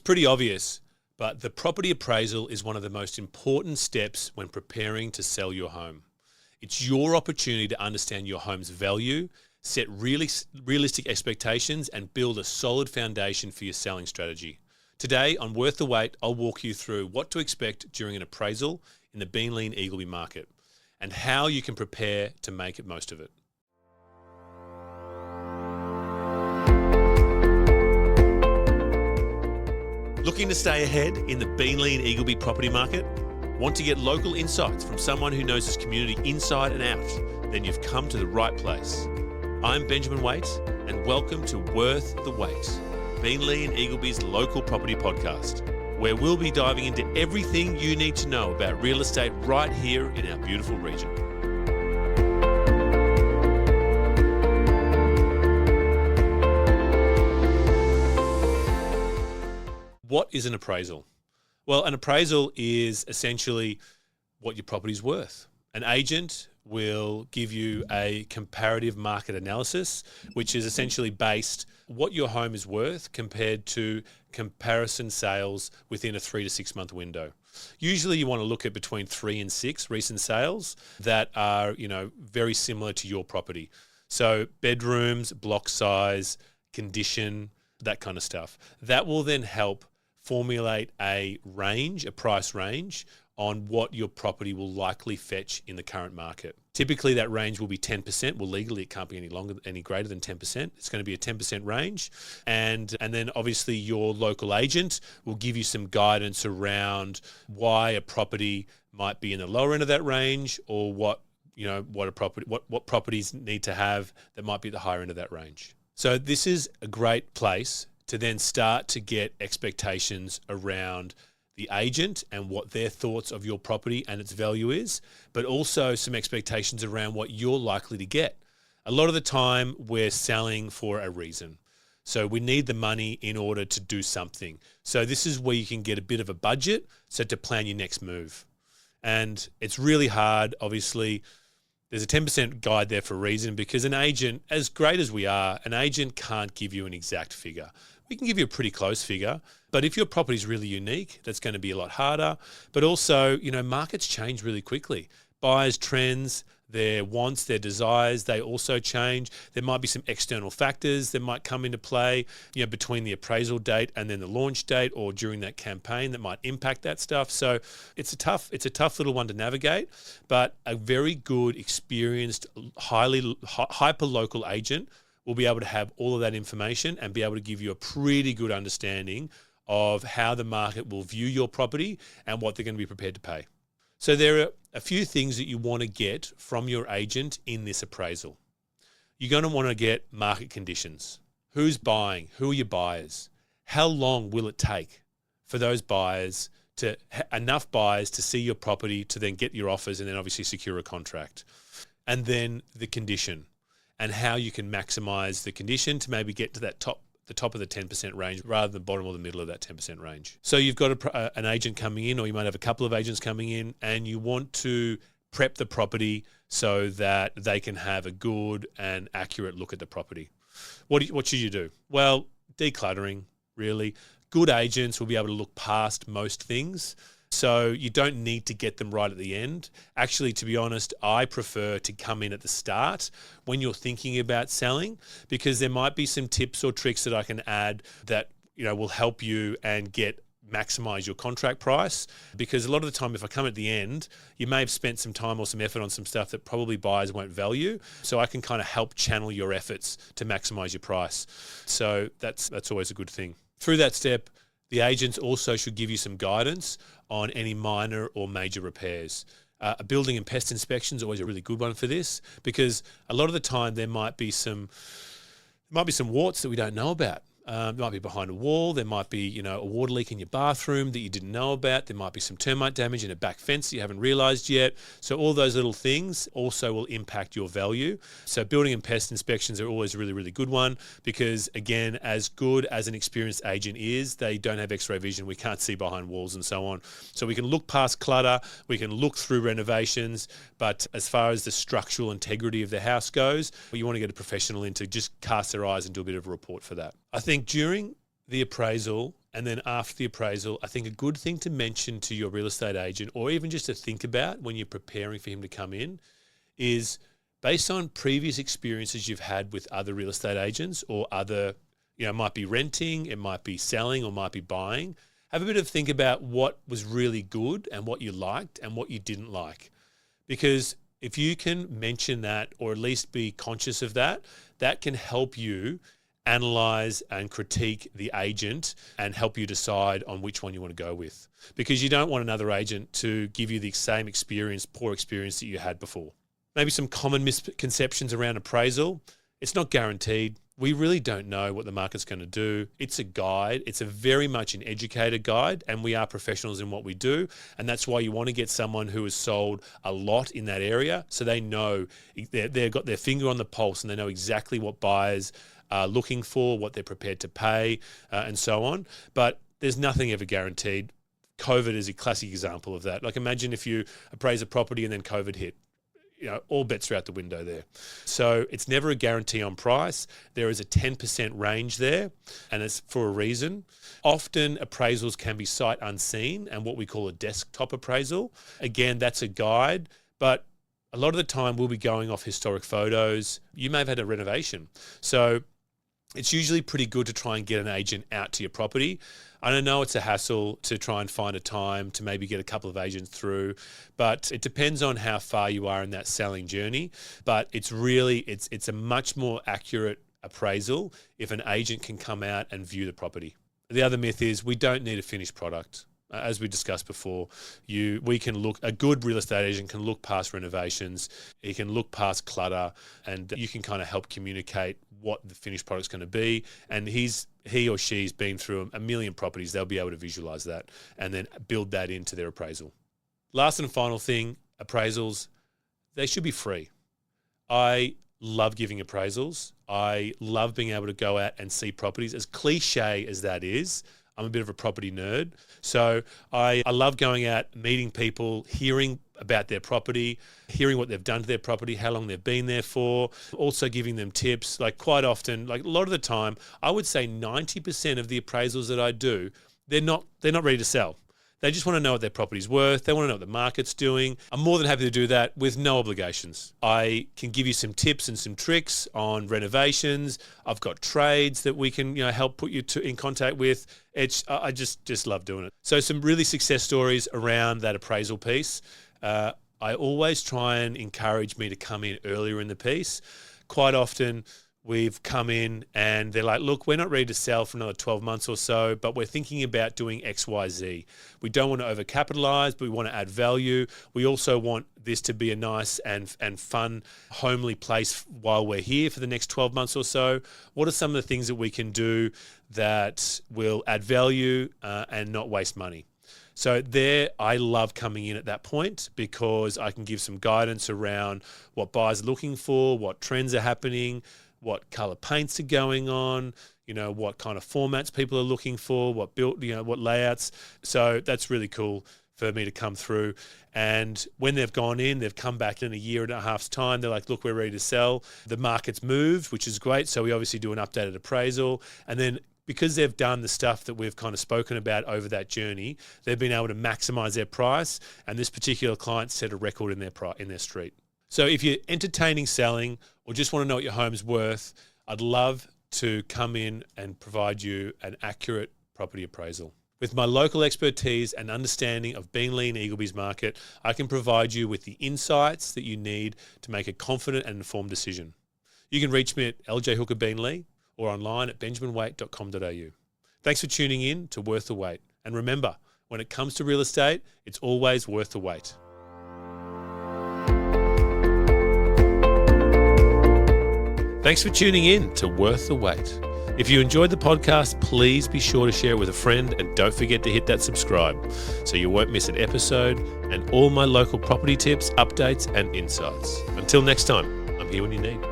pretty obvious, but the property appraisal is one of the most important steps when preparing to sell your home. It's your opportunity to understand your home's value, set realistic expectations, and build a solid foundation for your selling strategy. Today on Worth the Wait, I'll walk you through what to expect during an appraisal in the Beenleigh and Eagleby market and how you can prepare to make the most of it. Looking to stay ahead in the Beenleigh and Eagleby property market? Want to get local insights from someone who knows this community inside and out? Then you've come to the right place. I'm Benjamin Waite, and welcome to Worth the Wait, Beenleigh and Eagleby's local property podcast, where we'll be diving into everything you need to know about real estate right here in our beautiful region. What is an appraisal? Well, an appraisal is essentially what your property's worth. An agent will give you a comparative market analysis, which is essentially based what your home is worth compared to comparison sales within a 3 to 6 month window. Usually you want to look at between 3 and 6 recent sales that are, very similar to your property. So bedrooms, block size, condition, that kind of stuff. That will then help formulate a price range on what your property will likely fetch in the current market. Typically that range will be 10%. Well, legally it can't be any greater than 10%. It's going to be a 10% range. And then obviously your local agent will give you some guidance around why a property might be in the lower end of that range, or what properties need to have that might be at the higher end of that range. So this is a great place to then start to get expectations around the agent and what their thoughts of your property and its value is, but also some expectations around what you're likely to get. A lot of the time we're selling for a reason. So we need the money in order to do something. So this is where you can get a bit of a budget so to plan your next move. And it's really hard, obviously. There's a 10% guide there for a reason, because an agent, as great as we are, an agent can't give you an exact figure. We can give you a pretty close figure, but if your property is really unique, that's going to be a lot harder. But also, markets change really quickly. Buyers' trends, their wants, their desires, they also change. There might be some external factors that might come into play, between the appraisal date and then the launch date, or during that campaign, that might impact that stuff. So it's a tough little one to navigate, but a very good, experienced, hyper local agent will be able to have all of that information and be able to give you a pretty good understanding of how the market will view your property and what they're going to be prepared to pay. So there are a few things that you want to get from your agent in this appraisal. You're going to want to get market conditions. Who's buying? Who are your buyers? How long will it take for those buyers enough buyers to see your property to then get your offers and then obviously secure a contract? And then the condition, and how you can maximize the condition to maybe get to the top of the 10% range rather than the bottom or the middle of that 10% range. So you've got an agent coming in, or you might have a couple of agents coming in, and you want to prep the property so that they can have a good and accurate look at the property. What should you do? Well, decluttering, really. Good agents will be able to look past most things. So you don't need to get them right at the end. Actually, to be honest, I prefer to come in at the start when you're thinking about selling, because there might be some tips or tricks that I can add that will help you and maximize your contract price. Because a lot of the time, if I come at the end, you may have spent some time or some effort on some stuff that probably buyers won't value. So I can kind of help channel your efforts to maximize your price. So that's always a good thing. Through that step, the agents also should give you some guidance on any minor or major repairs. A building and pest inspection is always a really good one for this, because a lot of the time there might be some warts that we don't know about. It might be behind a wall. There might be, a water leak in your bathroom that you didn't know about. There might be some termite damage in a back fence that you haven't realized yet. So all those little things also will impact your value. So building and pest inspections are always a really, really good one, because again, as good as an experienced agent is, they don't have x-ray vision. We can't see behind walls and so on. So we can look past clutter. We can look through renovations. But as far as the structural integrity of the house goes, you want to get a professional in to just cast their eyes and do a bit of a report for that. I think during the appraisal, And then after the appraisal, I think a good thing to mention to your real estate agent, or even just to think about when you're preparing for him to come in, is based on previous experiences you've had with other real estate agents or other, it might be renting, it might be selling, or might be buying. Have a bit of think about what was really good and what you liked and what you didn't like. Because if you can mention that, or at least be conscious of that, that can help you analyze and critique the agent and help you decide on which one you want to go with. Because you don't want another agent to give you the same experience, poor experience that you had before. Maybe some common misconceptions around appraisal. It's not guaranteed. We really don't know what the market's going to do. It's a guide. It's a very much an educated guide, and we are professionals in what we do. And that's why you want to get someone who has sold a lot in that area, so they know they've got their finger on the pulse and they know exactly what buyers are looking for, what they're prepared to pay, and so on. But there's nothing ever guaranteed. COVID is a classic example of that. Like, imagine if you appraise a property and then COVID hit. All bets are out the window there. So it's never a guarantee on price. There is a 10% range there, and it's for a reason. Often appraisals can be sight unseen and what we call a desktop appraisal. Again, that's a guide, but a lot of the time we'll be going off historic photos. You may have had a renovation. So it's usually pretty good to try and get an agent out to your property. I don't know, it's a hassle to try and find a time to maybe get a couple of agents through, but it depends on how far you are in that selling journey. But it's a much more accurate appraisal if an agent can come out and view the property. The other myth is we don't need a finished product. As we discussed before, a good real estate agent can look past renovations, he can look past clutter, and you can kind of help communicate what the finished product's going to be. And he or she's been through a million properties. They'll be able to visualize that and then build that into their appraisal. Last and final thing, appraisals, they should be free. I love giving appraisals. I love being able to go out and see properties. As cliche as that is, I'm a bit of a property nerd. So I love going out, meeting people, hearing about their property, hearing what they've done to their property, how long they've been there for, also giving them tips. Like, quite often, like a lot of the time, I would say 90% of the appraisals that I do, they're not ready to sell. They just want to know what their property's worth. They want to know what the market's doing. I'm more than happy to do that with no obligations. I can give you some tips and some tricks on renovations. I've got trades that we can help put you in contact with. I just love doing it. So some really success stories around that appraisal piece. I always try and encourage me to come in earlier in the piece. Quite often, we've come in and they're like, look, we're not ready to sell for another 12 months or so, but we're thinking about doing X, Y, Z. We don't want to overcapitalize, but we want to add value. We also want this to be a nice and fun, homely place while we're here for the next 12 months or so. What are some of the things that we can do that will add value and not waste money? So there, I love coming in at that point because I can give some guidance around what buyers are looking for, what trends are happening, what color paints are going on, what kind of formats people are looking for, what layouts. So that's really cool for me to come through. And when they've gone in, they've come back in a year and a half's time. They're like, look, we're ready to sell. The market's moved, which is great. So we obviously do an updated appraisal. And then because they've done the stuff that we've kind of spoken about over that journey, they've been able to maximize their price. And this particular client set a record in their street. So if you're entertaining selling or just want to know what your home's worth, I'd love to come in and provide you an accurate property appraisal. With my local expertise and understanding of Beenleigh and Eagleby's market, I can provide you with the insights that you need to make a confident and informed decision. You can reach me at LJ Hooker Beenleigh or online at benjaminwaite.com.au. Thanks for tuning in to Worth the Wait. And remember, when it comes to real estate, it's always worth the wait. Thanks for tuning in to Worth the Wait. If you enjoyed the podcast, please be sure to share it with a friend and don't forget to hit that subscribe so you won't miss an episode and all my local property tips, updates and insights. Until next time, I'm here when you need.